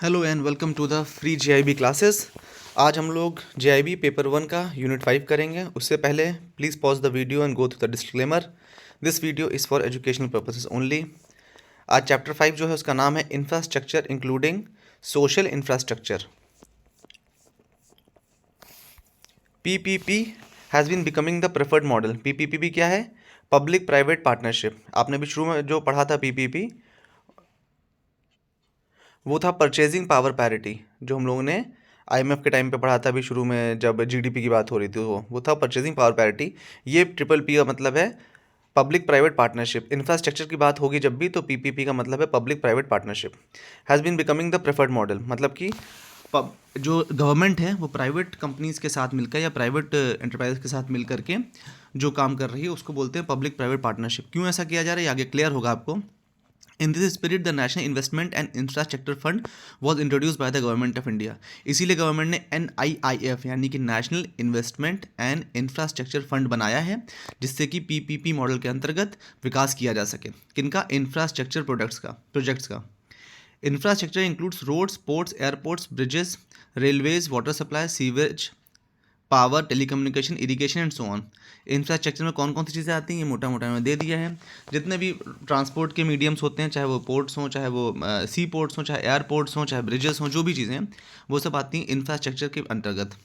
Hello and welcome to the free JIB classes. आज हम लोग जेआईबी पेपर 1 का यूनिट 5 करेंगे। उससे पहले please pause the video and go through the disclaimer. This video is for educational purposes only. आज chapter 5 जो है उसका नाम है infrastructure including social infrastructure. PPP has been becoming the preferred model. PPP क्या है? Public private partnership. आपने भी शुरू में जो पढ़ा था पीपीपी, वो था परचेजिंग पावर पैरिटी, जो हम लोगों ने आईएमएफ के टाइम पे पढ़ा था अभी शुरू में जब जीडीपी की बात हो रही थी। वो था परचेजिंग पावर पैरिटी। ये ट्रिपल पी का मतलब है पब्लिक प्राइवेट पार्टनरशिप। इंफ्रास्ट्रक्चर की बात होगी जब भी तो पीपीपी का मतलब है public private partnership. Has been becoming the preferred model, मतलब कि जो गवर्नमेंट है वो प्राइवेट कंपनीज के साथ मिलकर या प्राइवेट एंटरप्राइज के साथ मिल करके जो काम कर रही है उसको बोलते हैं पब्लिक प्राइवेट पार्टनरशिप। क्यों ऐसा किया जा रहा है ये आगे क्लियर होगा आपको। In this spirit the national investment and infrastructure fund was introduce by the government of India. इसीलिए गवर्नमेंट ने NIIF यानी कि national investment and infrastructure fund बनाया है, जिससे कि PPP मॉडल के अंतर्गत विकास किया जा सके। किनका? इंफ्रास्ट्रक्चर प्रोजेक्ट्स का। Infrastructure includes roads, ports, airports, bridges, railways, water supply, sewage, power, telecommunication, irrigation and so on. Infrastructure में कौन कौन सी चीज़ें आती हैं ये मोटा मोटा में दे दिया है। जितने भी ट्रांसपोर्ट के मीडियम्स होते हैं, चाहे वो पोर्ट्स हों, चाहे वो सी पोर्ट्स हों, चाहे एयरपोर्ट्स हों, चाहे ब्रिजेस हों, जो भी चीज़ें हैं वो सब आती हैं इंफ्रास्ट्रक्चर के अंतर्गत।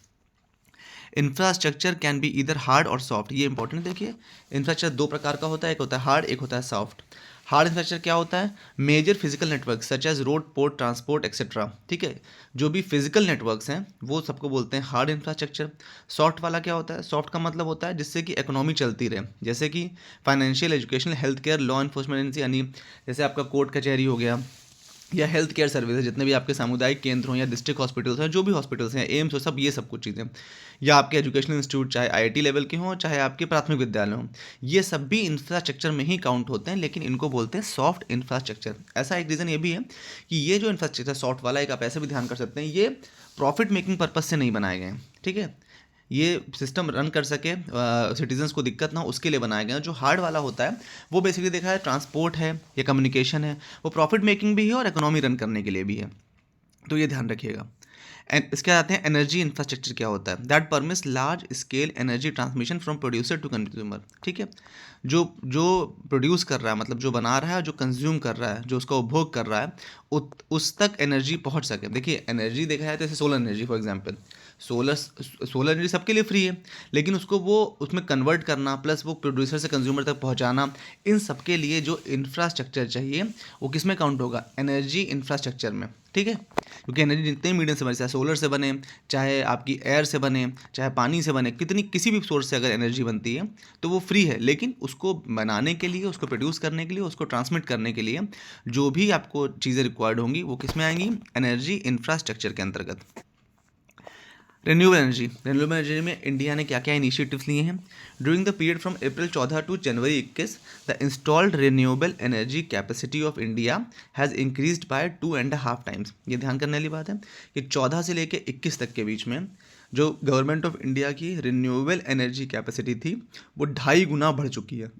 इंफ्रास्ट्रक्चर कैन बी इधर हार्ड और सॉफ्ट। ये इंपॉर्टेंट देखिए, इंफ्रास्ट्रक्चर दो प्रकार का होता है, एक होता है हार्ड, एक होता है सॉफ्ट। हार्ड इंफ्रास्ट्रक्चर क्या होता है? Major physical network such as road, port, transport etcetera. ठीक है, जो भी फिजिकल नेटवर्क्स हैं वो सबको बोलते हैं हार्ड इंफ्रास्ट्रक्चर। सॉफ्ट वाला क्या होता है? सॉफ्ट का मतलब होता है जिससे कि इकोनॉमी चलती रहे, जैसे कि financial, educational, health care, law enforcement agency, यानी जैसे आपका कोर्ट कचहरी हो गया, या हेल्थ केयर सर्विसेज, जितने भी आपके सामुदायिक केंद्र हों या डिस्ट्रिक्ट हॉस्पिटल्स हैं, जो भी हॉस्पिटल्स हैं, एम्स हो, सब ये सब कुछ चीज़ें, या आपके एजुकेशनल इंस्टीट्यूट चाहे IIT लेवल के हों चाहे आपके प्राथमिक विद्यालय हों, ये सब भी इंफ्रास्ट्रक्चर में ही काउंट होते हैं, लेकिन इनको बोलते हैं सॉफ्ट इंफ्रास्ट्रक्चर। ऐसा एक रीज़न ये भी है कि ये जो इंफ्रास्ट्रक्चर सॉफ्ट वाला, एक आप ऐसे भी ध्यान कर सकते हैं, ये प्रॉफिट मेकिंग पर्पज से नहीं बनाए गए हैं। ठीक है, ये सिस्टम रन कर सके, सिटीजन्स को दिक्कत ना हो, उसके लिए बनाया गया। जो हार्ड वाला होता है वो बेसिकली देखा है ट्रांसपोर्ट है या कम्युनिकेशन है, वो प्रॉफिट मेकिंग भी है और इकोनॉमी रन करने के लिए भी है, तो ये ध्यान रखिएगा। एंड इसके आते हैं एनर्जी इंफ्रास्ट्रक्चर। क्या होता है? That permits large scale energy transmission from producer to consumer. ठीक है, जो जो प्रोड्यूस कर रहा है, मतलब जो बना रहा है, जो कंज्यूम कर रहा है, जो उसका उपभोग कर रहा है, उस तक एनर्जी पहुंच सके। देखिए, एनर्जी देखा जाए तो जैसे solar energy for example, solar energy सबके लिए फ्री है, लेकिन उसको वो उसमें कन्वर्ट करना प्लस वो प्रोड्यूसर से कंज्यूमर तक पहुंचाना, इन सब के लिए जो इंफ्रास्ट्रक्चर चाहिए वो किस में काउंट होगा? एनर्जी इंफ्रास्ट्रक्चर में। ठीक है, क्योंकि एनर्जी जितने मीडियम से बने, चाहे सोलर से बने, चाहे आपकी एयर से बने, चाहे पानी से बने, किसी भी सोर्स से अगर एनर्जी बनती है तो वो फ्री है, लेकिन उसको बनाने के लिए, उसको प्रोड्यूस करने के लिए, उसको ट्रांसमिट करने के लिए जो भी आपको चीज़ें रिक्वायर्ड होंगी वो किस में आएंगी? एनर्जी इंफ्रास्ट्रक्चर के अंतर्गत। रेन्यूएबल एनर्जी में इंडिया ने क्या क्या इनिशिएटिव्स लिए हैं? During the period from April 14 to January 21, the installed renewable energy capacity of India has increased by 2.5 times. ये ध्यान करने वाली बात है कि 14 से लेकर 21 तक के बीच में जो गवर्नमेंट ऑफ इंडिया की रिन्यूएबल एनर्जी कैपेसिटी थी वो 2.5 गुना बढ़ चुकी है।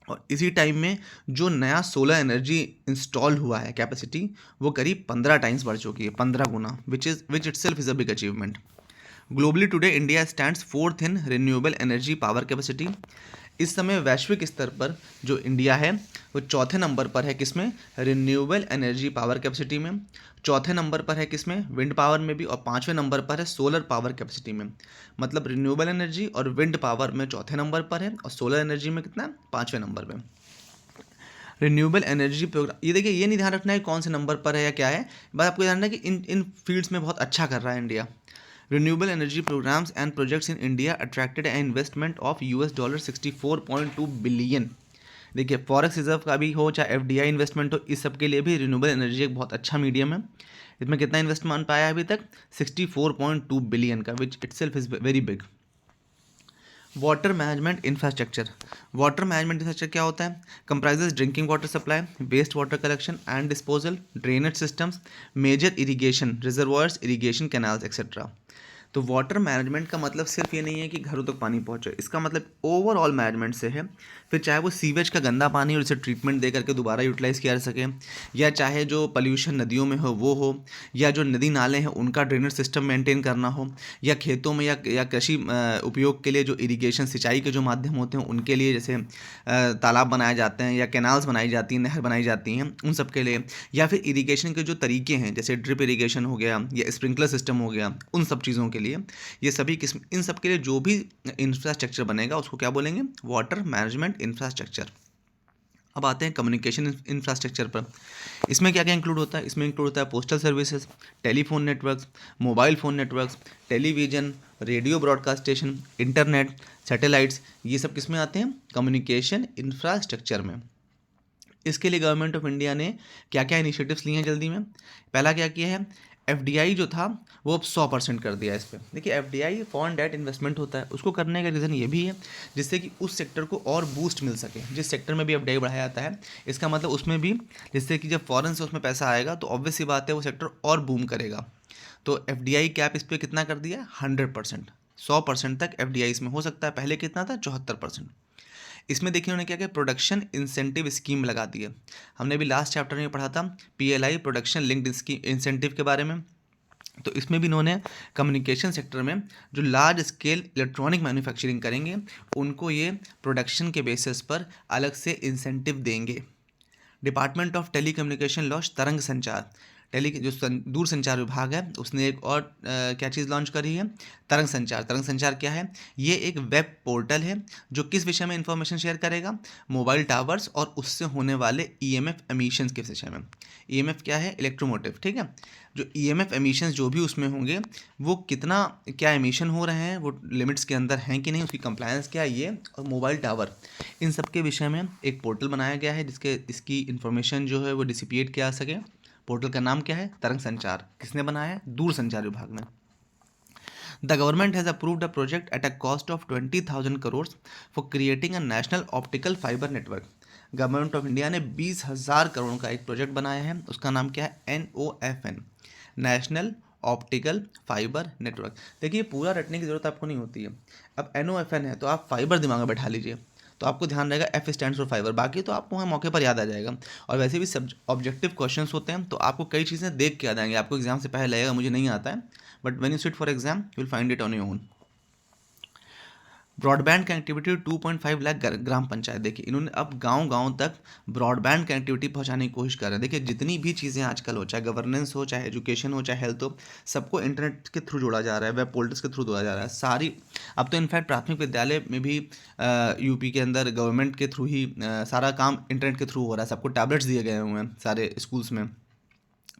और इसी टाइम में जो नया सोलर एनर्जी इंस्टॉल हुआ है कैपेसिटी, वो करीब 15 टाइम्स बढ़ चुकी है, 15 गुना, which itself is a big achievement. Globally today India stands fourth in renewable energy power capacity. इस समय वैश्विक स्तर पर जो इंडिया है वो चौथे नंबर पर है, किसमें? रिन्यूएबल एनर्जी पावर कैपेसिटी में। चौथे नंबर पर है किसमें? विंड पावर में भी। और पाँचवें नंबर पर है सोलर पावर कैपेसिटी में। मतलब रिन्यूएबल एनर्जी और विंड पावर में चौथे नंबर पर है और सोलर एनर्जी में कितना? पाँचवें नंबर पर। रिन्यूएबल एनर्जी प्रोग्राम, ये देखिए, ये नहीं ध्यान रखना है कौन से नंबर पर है या क्या है, बस आपको ध्यान रखना है कि इन इन फील्ड्स में बहुत अच्छा कर रहा है India. Renewable energy programmes and projects in India attracted an investment of $64.2 billion. देखिए, फॉरेक्स रिजर्व का भी हो चाहे FDI इन्वेस्टमेंट हो, इस सब के लिए भी रिन्यूएबल एनर्जी एक बहुत अच्छा मीडियम है। इसमें कितना इन्वेस्टमेंट पाया है अभी तक? 64.2 बिलियन का, which itself is very big. Water management infrastructure. Water management infrastructure क्या होता है? Comprises drinking water supply, waste water collection and disposal, drainage systems, major irrigation, reservoirs, irrigation canals etcetera. तो वाटर मैनेजमेंट का मतलब सिर्फ ये नहीं है कि घरों तक पानी पहुंचे, इसका मतलब ओवरऑल मैनेजमेंट से है। फिर चाहे वो सीवेज का गंदा पानी और उसे ट्रीटमेंट दे करके दोबारा यूटिलाइज किया जा सके, या चाहे जो पॉल्यूशन नदियों में हो वो हो, या जो नदी नाले हैं उनका ड्रेनेज सिस्टम मेंटेन करना हो, या खेतों में या कृषि उपयोग के लिए जो इरिगेशन सिंचाई के जो माध्यम होते हैं उनके लिए, जैसे तालाब बनाए जाते हैं या कैनाल्स बनाई जाती हैं, नहर बनाई जाती हैं, उन सब के लिए, या फिर इरिगेशन के जो तरीके हैं जैसे ड्रिप इरिगेशन हो गया या स्प्रिंकलर सिस्टम हो गया, उन सब चीज़ों के लिए, ये सभी किस्म, इन सब के लिए जो भी इंफ्रास्ट्रक्चर बनेगा उसको क्या बोलेंगे, वाटर मैनेजमेंट इंफ्रास्ट्रक्चर। अब आते हैं कम्युनिकेशन इंफ्रास्ट्रक्चर पर। इसमें क्या क्या इंक्लूड होता है, इसमें इंक्लूड होता है postal services, telephone networks, mobile phone networks, television, radio broadcast station, internet, satellites, ये सब किस में आते हैं, कम्युनिकेशन इंफ्रास्ट्रक्चर में। इसके लिए गवर्नमेंट ऑफ इंडिया ने क्या क्या इनिशिएटिव्स लिए हैं जल्दी में। पहला क्या किया है, एफडीआई जो था वो अब 100% कर दिया है इस पर। देखिए एफडीआई फॉरेन डायरेक्ट इन्वेस्टमेंट होता है, उसको करने का रीज़न ये भी है जिससे कि उस सेक्टर को और बूस्ट मिल सके। जिस सेक्टर में भी एफडीआई बढ़ाया जाता है, इसका मतलब उसमें भी, जिससे कि जब फॉरेन से उसमें पैसा आएगा तो ऑब्वियस सी बात है वो सेक्टर और बूम करेगा। तो एफडीआई कैप इस पर कितना कर दिया, 100%, 100% तक एफडीआई इसमें हो सकता है। पहले कितना था, 74%। इसमें देखिए उन्होंने क्या किया, प्रोडक्शन इंसेंटिव स्कीम लगा दी है। हमने भी लास्ट चैप्टर में पढ़ा था पीएलआई, प्रोडक्शन लिंक्ड इंसेंटिव के बारे में। तो इसमें भी इन्होंने कम्युनिकेशन सेक्टर में जो लार्ज स्केल इलेक्ट्रॉनिक मैन्युफैक्चरिंग करेंगे उनको ये प्रोडक्शन के बेसिस पर अलग से इंसेंटिव देंगे। Department of telecommunication launch Tarang Sanchar, tele जो दूर संचार विभाग है उसने एक और क्या चीज़ लॉन्च करी है, तरंग संचार। तरंग संचार क्या है, ये एक वेब पोर्टल है जो किस विषय में इंफॉर्मेशन शेयर करेगा, मोबाइल टावर्स और उससे होने वाले ईएमएफ एमिशंस के विषय में। ईएमएफ क्या है, इलेक्ट्रोमोटिव, ठीक है। जो ईएमएफ एमिशंस जो भी उसमें होंगे वो कितना क्या एमिशन हो रहे हैं, वो लिमिट्स के अंदर हैं कि नहीं, उसकी कंप्लायंस क्या है ये, और मोबाइल टावर, इन सब के विषय में एक पोर्टल बनाया गया है जिसके इसकी इन्फॉर्मेशन जो है वो डिसिपिएट किया जा सके। पोर्टल का नाम क्या है, तरंग संचार। किसने बनाया है, दूर संचार विभाग ने। The government has approved a project at a cost of 20,000 crore for creating a national optical fibre network. Government of India ने 20,000 करोड़ का एक प्रोजेक्ट बनाया है, उसका नाम क्या है, NOFN, national optical fibre network. देखिए पूरा रटने की जरूरत आपको नहीं होती है। अब NOFN है तो आप फाइबर दिमाग में बैठा लीजिए, तो आपको ध्यान रहेगा F स्टैंड्स फॉर फाइबर, बाकी तो आपको वहाँ मौके पर याद आ जाएगा। और वैसे भी सब ऑब्जेक्टिव क्वेश्चंस होते हैं तो आपको कई चीज़ें देख के याद आएंगे। आपको एग्जाम से पहले लगेगा मुझे नहीं आता है, but when you sit for exam you will find it on your own. Broadband connectivity 2.5 lakh ग्राम पंचायत। देखिए इन्होंने अब गांव-गांव तक ब्रॉडबैंड कनेक्टिविटी पहुंचाने की कोशिश कर रहे हैं। देखिए जितनी भी चीज़ें आजकल हो, चाहे गवर्नेंस हो, चाहे एजुकेशन हो, चाहे हेल्थ हो, सबको इंटरनेट के थ्रू जोड़ा जा रहा है, वेब पोर्टल्स के थ्रू जोड़ा जा रहा है। सारी अब तो इनफैक्ट प्राथमिक विद्यालय में भी यूपी के अंदर गवर्नमेंट के थ्रू ही सारा काम इंटरनेट के थ्रू हो रहा है। सबको टैबलेट्स दिए गए हुए हैं सारे स्कूल्स में।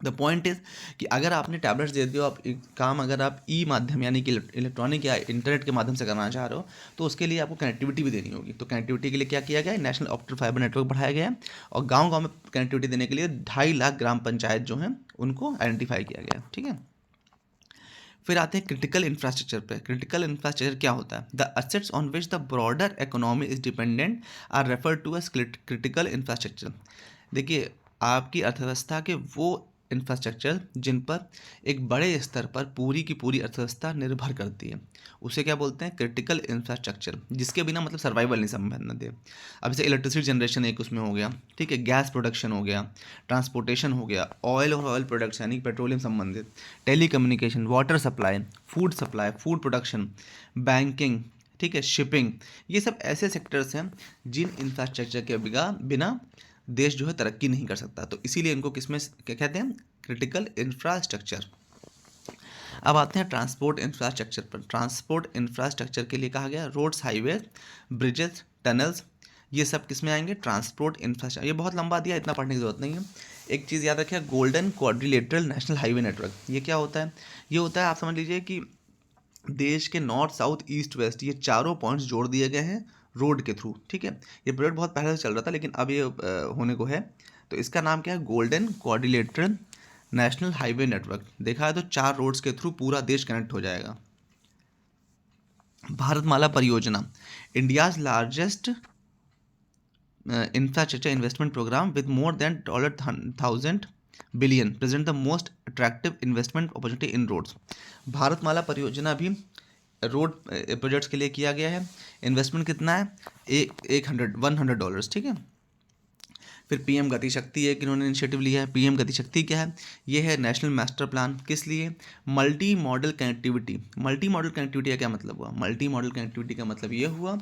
द पॉइंट इज़ कि अगर आपने टैबलेट्स दे दिया, आप एक काम अगर आप ई माध्यम यानी कि इलेक्ट्रॉनिक या इंटरनेट के माध्यम से करना चाह रहे हो तो उसके लिए आपको कनेक्टिविटी भी देनी होगी। तो कनेक्टिविटी के लिए क्या किया गया है, नेशनल ऑप्टिकल फाइबर नेटवर्क बढ़ाया गया है और गांव-गांव में कनेक्टिविटी देने के लिए 2.5 लाख ग्राम पंचायत जो हैं उनको आइडेंटिफाई किया गया है, ठीक है। फिर आते हैं क्रिटिकल इंफ्रास्ट्रक्चर पे। क्रिटिकल इंफ्रास्ट्रक्चर क्या होता है, the assets on which the broader economy is dependent are refer to as critical infrastructure. देखिए आपकी अर्थव्यवस्था के वो इंफ्रास्ट्रक्चर जिन पर एक बड़े स्तर पर पूरी की पूरी अर्थव्यवस्था निर्भर करती है उसे क्या बोलते हैं, क्रिटिकल इंफ्रास्ट्रक्चर, जिसके बिना मतलब सर्वाइवल नहीं संभव है। अब जैसे इलेक्ट्रिसिटी जनरेशन एक उसमें हो गया, ठीक है, गैस प्रोडक्शन हो गया, ट्रांसपोर्टेशन हो गया, ऑयल और ऑयल प्रोडक्ट्स यानी पेट्रोलियम संबंधित, telecommunication, water supply, food production, banking, ठीक है, शिपिंग, ये सब ऐसे सेक्टर्स हैं जिन इंफ्रास्ट्रक्चर के बिना देश जो है तरक्की नहीं कर सकता। तो इसीलिए इनको किसमें क्या कहते हैं, क्रिटिकल इंफ्रास्ट्रक्चर। अब आते हैं ट्रांसपोर्ट इंफ्रास्ट्रक्चर पर। ट्रांसपोर्ट इंफ्रास्ट्रक्चर के लिए कहा गया रोड्स, हाईवे, ब्रिजेस, टनल्स, ये सब किस में आएंगे, ट्रांसपोर्ट इंफ्रास्ट्रक्चर। ये बहुत लंबा दिया, इतना पढ़ने की जरूरत नहीं है। एक चीज़ याद रखिए, golden quadrilateral national highway network. ये क्या होता है, ये होता है, आप समझ लीजिए कि देश के नॉर्थ, साउथ, ईस्ट, वेस्ट ये चारों पॉइंट्स जोड़ दिए गए हैं रोड के थ्रू, ठीक है। ये प्रोजेक्ट बहुत पहले से चल रहा था लेकिन अब ये होने को है। तो इसका नाम क्या है, golden quadrilateral national highway network. देखा है तो 4 रोड्स के थ्रू पूरा देश कनेक्ट हो जाएगा। Bharatmala Pariyojana, India's largest infrastructure investment programme with more than $1,000 billion present the most attractive investment opportunity in roads. Bharatmala Pariyojana भी रोड प्रोजेक्ट्स के लिए किया गया है। इन्वेस्टमेंट कितना है? $100 ठीक है। फिर पीएम गति शक्ति एक इन्होंने इनिशिएटिव लिया है। पीएम गति शक्ति क्या है? ये है नेशनल मास्टर प्लान। किस लिए? Multi modal connectivity. Multi modal connectivity का क्या मतलब हुआ? मल्टी मॉडल कनेक्टिविटी का मतलब ये हुआ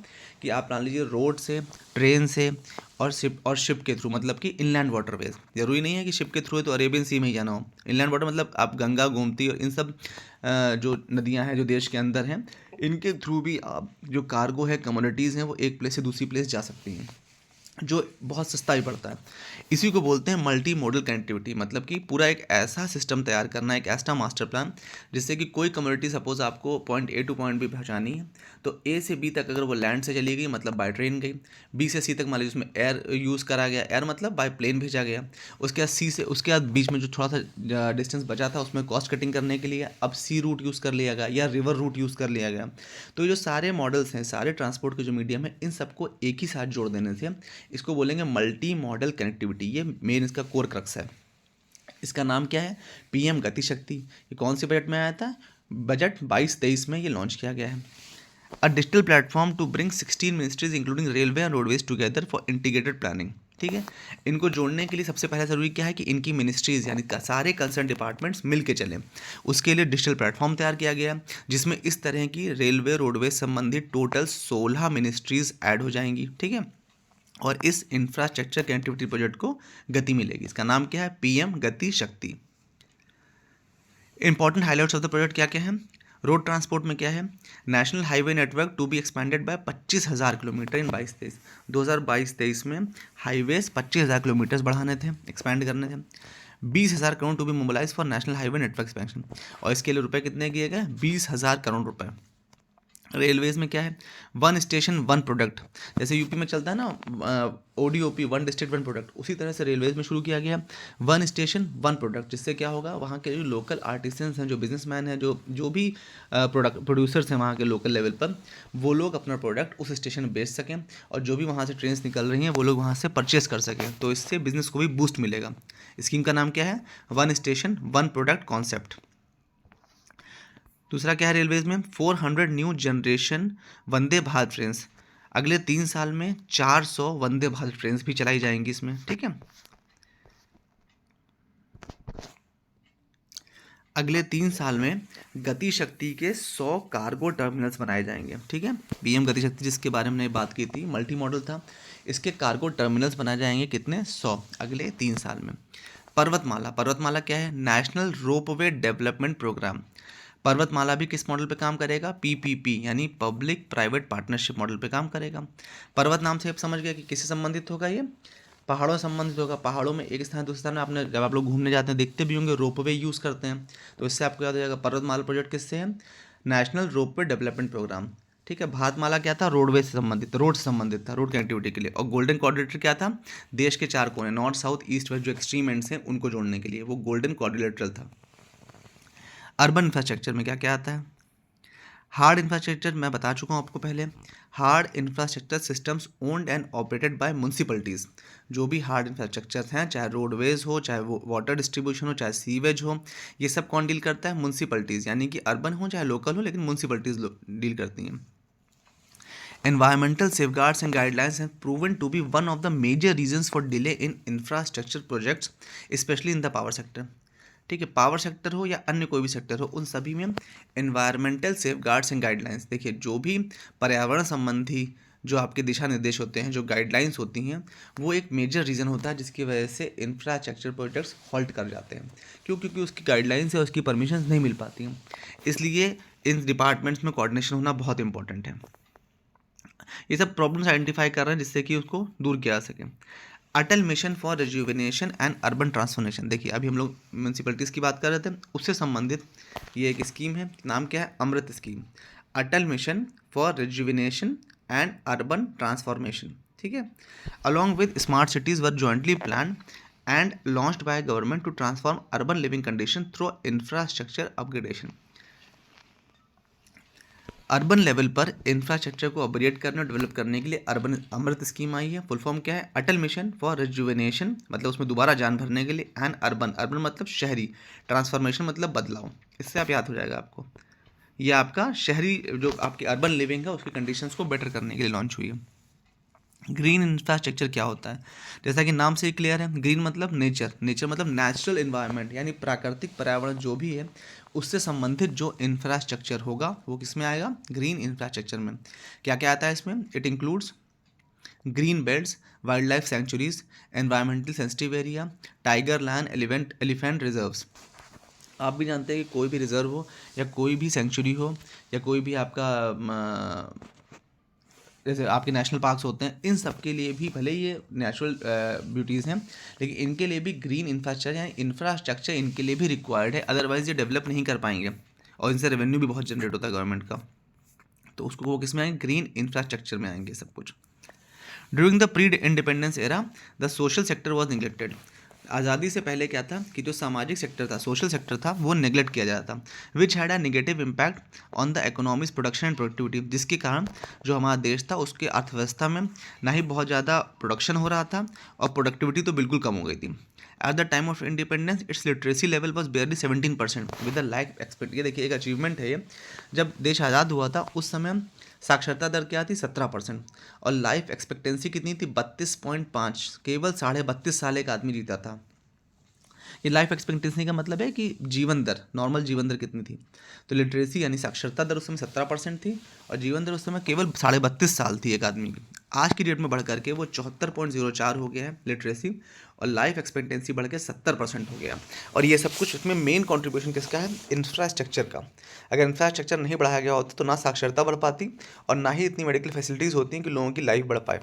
कि आप मान लीजिए रोड से, ट्रेन से और शिप के थ्रू, मतलब कि इनलैंड वाटरवेज। जरूरी नहीं है कि शिप के थ्रू है तो अरेबियन सी में ही जाना हो। इनलैंड वाटर मतलब आप गंगा, गोमती और इन सब जो नदियां हैं जो देश के अंदर हैं, इनके थ्रू भी आप जो कार्गो है, कमोडिटीज़ हैं, वो एक प्लेस से दूसरी प्लेस जा सकती हैं, जो बहुत सस्ता ही पड़ता है। इसी को बोलते हैं मल्टी मॉडल कनेक्टिविटी। मतलब कि पूरा एक ऐसा सिस्टम तैयार करना, एक ऐसा मास्टर प्लान जिससे कि कोई कम्युनिटी सपोज आपको point A to point B पहुंचानी है, तो ए से बी तक अगर वो लैंड से चली गई मतलब बाय ट्रेन गई, बी से सी तक मान लीजिए उसमें एयर यूज़ करा गया, एयर मतलब बाय प्लेन भेजा गया, उसके बाद सी से, उसके बाद बीच में जो थोड़ा सा डिस्टेंस बचा था उसमें कॉस्ट कटिंग करने के लिए अब सी रूट यूज़ कर लिया गया या रिवर रूट यूज़ कर लिया गया। तो ये जो सारे मॉडल्स हैं, सारे ट्रांसपोर्ट के जो मीडियम है, इन सबको एक ही साथ जोड़ देने से इसको बोलेंगे मल्टी मॉडल कनेक्टिविटी। ये मेन इसका कोर क्रक्स है। इसका नाम क्या है? पीएम गति शक्ति। ये कौन से बजट में आया था? बजट 22-23 में ये लॉन्च किया गया है। A digital platform to bring 16 ministries including railway and roadways together for integrated planning. ठीक है, इनको जोड़ने के लिए सबसे पहले ज़रूरी क्या है कि इनकी मिनिस्ट्रीज़ यानी सारे कंसर्न डिपार्टमेंट्स मिल के चलें। उसके लिए डिजिटल प्लेटफॉर्म तैयार किया गया है जिसमें इस तरह की रेलवे रोडवेज संबंधित टोटल 16 मिनिस्ट्रीज़ ऐड हो जाएंगी। ठीक है, और इस इंफ्रास्ट्रक्चर कनेक्टिविटी प्रोजेक्ट को गति मिलेगी। इसका नाम क्या है? PM Gati Shakti. Important highlights of the project क्या क्या है? रोड ट्रांसपोर्ट में क्या है? National highway network to be expanded by 25,000 kilometre in 22-23। 2022-23 में हाईवेज 25,000 किलोमीटर बढ़ाने थे, एक्सपैंड करने थे। 20,000 crore to be mobilise for national highway network expansion. और इसके लिए रुपए कितने किए गए? 20,000 करोड़ रुपए। रेलवेज में क्या है? One station one product. जैसे यूपी में चलता है ना ODOP, one district one product, उसी तरह से रेलवेज में शुरू किया गया वन स्टेशन वन प्रोडक्ट। जिससे क्या होगा? वहाँ के जो लोकल आर्टिसंस हैं, जो बिजनेसमैन हैं, जो भी प्रोडक्ट प्रोड्यूसर्स हैं वहाँ के लोकल लेवल पर, वो लोग अपना प्रोडक्ट उस स्टेशन में बेच सकें और जो भी वहाँ से ट्रेन्स निकल रही हैं वो लोग वहाँ से परचेस कर सकें। तो इससे बिजनेस को भी बूस्ट मिलेगा। स्कीम का नाम क्या है? One station one product concept. दूसरा क्या है रेलवेज में? 400 new generation Vande Bharat trains. अगले 3 साल में 400 वंदे भारत ट्रेन्स भी चलाई जाएंगी इसमें। ठीक है, अगले 3 साल में गति शक्ति के 100 कार्गो टर्मिनल्स बनाए जाएंगे। ठीक है, पीएम गति शक्ति जिसके बारे में हमने बात की थी, मल्टी मॉडल था, इसके कार्गो टर्मिनल्स बनाए जाएंगे कितने? 100 अगले 3 साल में। पर्वतमाला। पर्वतमाला क्या है? National ropeway development programme. Parvatmala भी किस मॉडल पे काम करेगा? पीपीपी यानी पब्लिक प्राइवेट पार्टनरशिप मॉडल पे काम करेगा। पर्वत नाम से आप समझ गए कि किससे संबंधित होगा? ये पहाड़ों से संबंधित होगा। पहाड़ों में एक स्थान दूसरे स्थान में, आपने जब आप लोग घूमने जाते हैं देखते भी होंगे रोपवे यूज़ करते हैं, तो इससे आपको याद हो जाएगा पर्वतमाला प्रोजेक्ट किससे है? National ropeway development programme. ठीक है, भारतमाला क्या था? रोडवे से संबंधित, रोड से संबंधित था, रोड कनेक्टिविटी के लिए। और गोल्डन कोऑर्डिनेटर क्या था? देश के 4 कोने, नॉर्थ साउथ ईस्ट वेस्ट, जो एक्सट्रीम एंड्स हैं उनको जोड़ने के लिए, वो गोल्डन कोऑर्डिनेटर था। अर्बन इंफ्रास्ट्रक्चर में क्या क्या आता है? हार्ड इंफ्रास्ट्रक्चर मैं बता चुका हूँ आपको पहले। Hard infrastructure systems owned and operated by municipalities. जो भी हार्ड इंफ्रास्ट्रक्चर हैं, चाहे रोडवेज हो, चाहे वो वाटर डिस्ट्रीब्यूशन हो, चाहे सीवेज हो, ये सब कौन डील करता है? म्यूनसिपलिटीज़। यानी कि अर्बन हो चाहे लोकल हो, लेकिन म्यूनसिपलिटीज़ डील करती हैं। Environmental safeguards and guidelines have proven to be one of the major reasons for delay in infrastructure projects, especially in the power sector. ठीक है, पावर सेक्टर हो या अन्य कोई भी सेक्टर हो, उन सभी में एनवायरमेंटल सेफगार्ड्स एंड गाइडलाइंस। देखिए, जो भी पर्यावरण संबंधी जो आपके दिशा निर्देश होते हैं, जो गाइडलाइंस होती हैं, वो एक मेजर रीज़न होता है जिसकी वजह से इंफ्रास्ट्रक्चर प्रोजेक्ट्स हॉल्ट कर जाते हैं। क्यों? क्योंकि उसकी गाइडलाइंस या उसकी परमिशन नहीं मिल पाती हैं। इसलिए इन डिपार्टमेंट्स में कोऑर्डिनेशन होना बहुत इंपॉर्टेंट है। ये सब प्रॉब्लम्स आइडेंटिफाई कर रहे हैं जिससे कि उसको दूर किया जा सके। Atal mission for rejuvenation and urban transformation. देखिए, अभी हम लोग म्यूनसिपलिटीज़ की बात कर रहे थे, उससे संबंधित ये एक स्कीम है। नाम क्या है? AMRUT scheme. Atal mission for rejuvenation and urban transformation. ठीक है, along with smart cities were jointly plan and launched by government to transform urban living condition through infrastructure upgradation. Urban level पर इंफ्रास्ट्रक्चर को upgrade करने और develop करने के लिए urban अमृत scheme आई है। फुल फॉर्म क्या है? अटल मिशन फॉर रिजुवेनेशन, मतलब उसमें दोबारा जान भरने के लिए, एंड अर्बन, अर्बन मतलब शहरी, ट्रांसफॉर्मेशन मतलब बदलाव। इससे आप याद हो जाएगा आपको, ये आपका शहरी जो आपकी अर्बन लिविंग है उसकी कंडीशंस को बेटर करने के लिए लॉन्च हुई है। ग्रीन इंफ्रास्ट्रक्चर क्या होता है? जैसा कि नाम से ही क्लियर है, ग्रीन मतलब नेचर, नेचर मतलब नेचुरल इन्वायरमेंट, यानी प्राकृतिक पर्यावरण जो भी है उससे संबंधित जो इंफ्रास्ट्रक्चर होगा वो किस में आएगा? ग्रीन इंफ्रास्ट्रक्चर में। क्या क्या आता है इसमें? It includes green belts, wild life sanctuaries, environmental sensitive area, tiger land, elephant reserves. आप भी जानते हैं कि कोई भी रिजर्व हो या कोई भी सेंचुरी हो या कोई भी आपका जैसे आपके नेशनल पार्क्स होते हैं, इन सब के लिए भी भले ये नेचुरल ब्यूटीज़ हैं लेकिन इनके लिए भी ग्रीन इंफ्रास्ट्रक्चर यानी इंफ्रास्ट्रक्चर इनके लिए भी रिक्वायर्ड है, अदरवाइज़ ये डेवलप नहीं कर पाएंगे और इनसे रेवेन्यू भी बहुत जनरेट होता है गवर्नमेंट का। तो उसको वो किस में आएंगे? ग्रीन इंफ्रास्ट्रक्चर में आएंगे सब कुछ। During the pre independence era the social sector was neglected. आज़ादी से पहले क्या था कि जो सामाजिक सेक्टर था, सोशल सेक्टर था, वो नेग्लेक्ट किया जाता था, which had a negative impact on the economics production and productivity, जिसके कारण जो हमारा देश था उसके अर्थव्यवस्था में ना ही बहुत ज़्यादा प्रोडक्शन हो रहा था और प्रोडक्टिविटी तो बिल्कुल कम हो गई थी। At the time of independence it's literacy level was बेयरली 17% with the life expect. ये देखिए एक अचीवमेंट है ये, जब देश आज़ाद हुआ था उस समय साक्षरता दर क्या थी? 17%। और लाइफ एक्सपेक्टेंसी कितनी थी? 32.5। केवल 32.5 साल एक आदमी जीता था। ये लाइफ एक्सपेक्टेंसी का मतलब है कि जीवन दर, नॉर्मल जीवन दर कितनी थी? तो लिटरेसी यानी साक्षरता दर उस समय 17% थी और जीवन दर उस समय केवल 32.5 साल थी एक आदमी की। आज की डेट में बढ़ करके वो 74.04 हो गया है लिटरेसी, और लाइफ एक्सपेक्टेंसी बढ़ के 70% हो गया। और ये सब कुछ इसमें मेन कंट्रीब्यूशन किसका है? इंफ्रास्ट्रक्चर का। अगर इंफ्रास्ट्रक्चर नहीं बढ़ाया गया होता तो ना साक्षरता बढ़ पाती और ना ही इतनी मेडिकल फैसिलिटीज़ होती कि लोगों की लाइफ बढ़ पाए।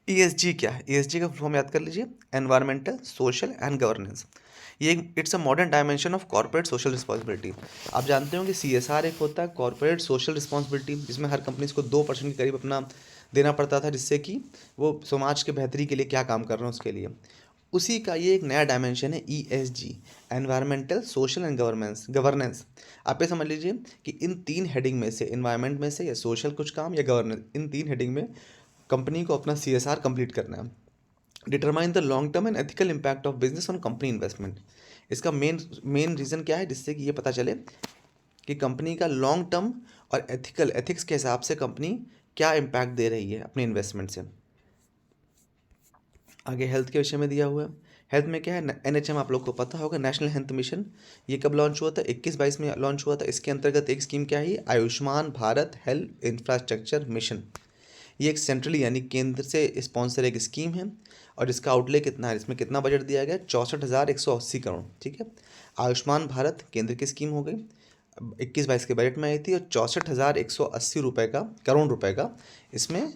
ESG क्या है? ESG का फॉर्म याद कर लीजिए, एनवायरमेंटल, सोशल एंड गवर्नेंस। ये it's a modern dimension of corporate social responsibility. आप जानते हो कि CSR एक होता है कॉर्पोरेट सोशल रिस्पॉन्सिबिलिटी, जिसमें हर कंपनीज को 2% के करीब अपना देना पड़ता था, जिससे कि वो समाज के बेहतरी के लिए क्या काम कर रहे हैं उसके लिए। उसी का ये एक नया डायमेंशन है ESG, environmental, social and governance. आप ये समझ लीजिए कि इन 3 हेडिंग में से, इन्वायरमेंट में से या सोशल कुछ काम या गवर्नेंस, इन 3 हेडिंग में कंपनी को अपना CSR कंप्लीट करना है। Determine the long term and ethical impact of business on company investment. इसका मेन रीज़न क्या है? जिससे कि ये पता चले कि कंपनी का लॉन्ग टर्म और एथिक्स के हिसाब से कंपनी क्या इम्पैक्ट दे रही है अपने इन्वेस्टमेंट से। आगे हेल्थ के विषय में दिया हुआ है। हेल्थ में क्या है? NHM आप लोग को पता होगा, नेशनल हेल्थ मिशन। ये कब लॉन्च हुआ था? 21-22 में लॉन्च हुआ था। इसके अंतर्गत एक स्कीम क्या है? Ayushman Bharat health infrastructure mission. ये एक सेंट्रली यानी केंद्र से स्पॉन्सर एक स्कीम है और इसका आउटले कितना है? इसमें कितना बजट दिया गया? 64,180 करोड़। ठीक है, आयुष्मान भारत केंद्र की स्कीम हो गई, 21-22 के बजट में आई थी और 64,180 करोड़ रुपए का इसमें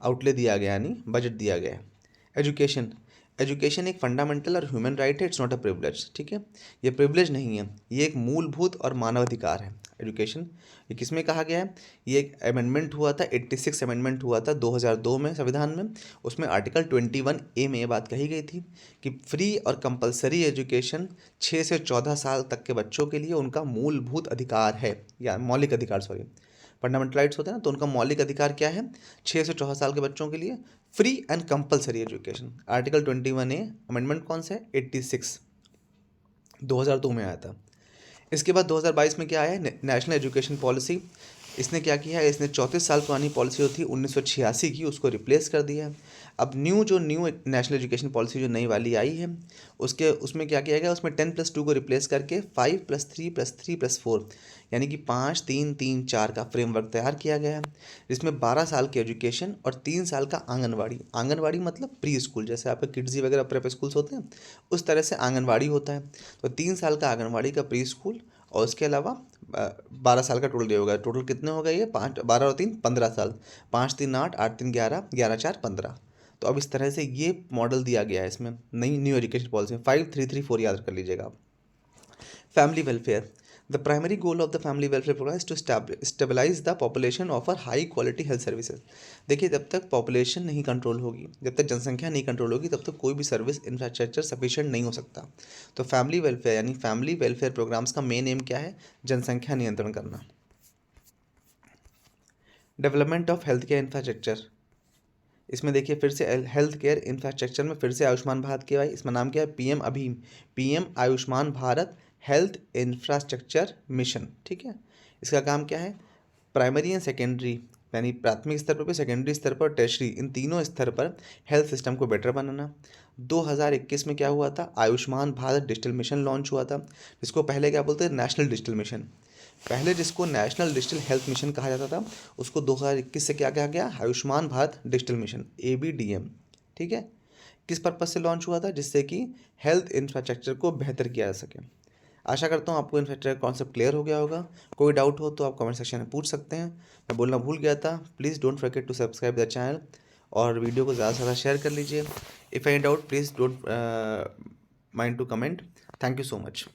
आउटले दिया गया यानी बजट दिया गया है। एजुकेशन, एजुकेशन एक फंडामेंटल और ह्यूमन राइट है, इट्स नॉट अ प्रिविलेज। ठीक है, ये प्रिविलेज नहीं है, ये एक मूलभूत और मानवाधिकार है एजुकेशन। ये किसमें कहा गया है? ये एक अमेंडमेंट हुआ था, 86 अमेंडमेंट हुआ था 2002 में संविधान में। उसमें आर्टिकल 21A में ये बात कही गई थी कि फ्री और कंपलसरी एजुकेशन 6 से 14 साल तक के बच्चों के लिए उनका मूलभूत अधिकार है, या मौलिक अधिकार, सॉरी, फंडामेंटल राइट्स होते हैं ना, तो उनका मौलिक अधिकार क्या है? 6 से 14 साल के बच्चों के लिए free and compulsory education. Article 21A amendment कौन सा है? 86, 2002 में आया था। इसके बाद 2022 में क्या आया है? National education policy. इसने क्या किया है? इसने 34 साल पुरानी पॉलिसी जो थी 1986 की, उसको रिप्लेस कर दिया है। अब न्यू नेशनल एजुकेशन पॉलिसी जो नई वाली आई है उसमें क्या किया गया? उसमें 10+2 को रिप्लेस करके 5+3+3+4 यानी कि 5-3-3-4 का फ्रेमवर्क तैयार किया गया है, जिसमें 12 साल की एजुकेशन और 3 साल का आंगनवाड़ी। आंगनवाड़ी मतलब प्री स्कूल, जैसे आपके किड्जी वगैरह प्रेप स्कूल्स होते हैं उस तरह से आंगनवाड़ी होता है। तो 3 साल का आंगनवाड़ी का प्री स्कूल और उसके अलावा 12 साल का टोटल होगा। टोटल कितने हो गए? ये 5, 12 और 3, 15 साल। 5-3-8, 8-3 11, 11-4 15। तो अब इस तरह से ये मॉडल दिया गया है इसमें नई न्यू एजुकेशन पॉलिसी में। 5334 याद कर लीजिएगा आप। Family welfare, the primary goal of the family welfare programme is to stabilise the population, offer high quality health services. देखिए, जब तक पॉपुलेशन नहीं कंट्रोल होगी, जब तक जनसंख्या नहीं कंट्रोल होगी, तब तक कोई भी सर्विस इंफ्रास्ट्रक्चर सफिशिएंट नहीं हो सकता। तो फैमिली वेलफेयर यानी फैमिली वेलफेयर प्रोग्राम्स का मेन एम क्या है? जनसंख्या नियंत्रण करना। Development of health care infrastructure, इसमें देखिए फिर से हेल्थ केयर इंफ्रास्ट्रक्चर में फिर से आयुष्मान भारत के भाई, इसमें नाम क्या है, पीएम अभी, PM Ayushman Bharat health infrastructure mission, ठीक है। इसका काम क्या है, प्राइमरी एंड सेकेंडरी, यानी प्राथमिक स्तर पर, सेकेंडरी स्तर पर, टेरशरी, इन तीनों स्तर पर हेल्थ सिस्टम को बेटर बनाना। 2021 में क्या हुआ था, Ayushman Bharat digital mission launch हुआ था, जिसको पहले क्या बोलते हैं, नेशनल डिजिटल मिशन। पहले जिसको नेशनल डिजिटल हेल्थ मिशन कहा जाता था, उसको 2021 से क्या कहा गया, Ayushman Bharat digital mission, ABDM, ठीक है। किस पर्पज़ से लॉन्च हुआ था, जिससे कि हेल्थ इंफ्रास्ट्रक्चर को बेहतर किया जा सके। आशा करता हूँ आपको इंफ्रास्ट्रक्चर कॉन्सेप्ट क्लियर हो गया होगा। कोई डाउट हो तो आप कमेंट सेक्शन में पूछ सकते हैं। मैं बोलना भूल गया था, please don't forget to subscribe the channel और वीडियो को ज़्यादा से ज़्यादा शेयर कर लीजिए। If any doubt please don't mind to comment. Thank you so much.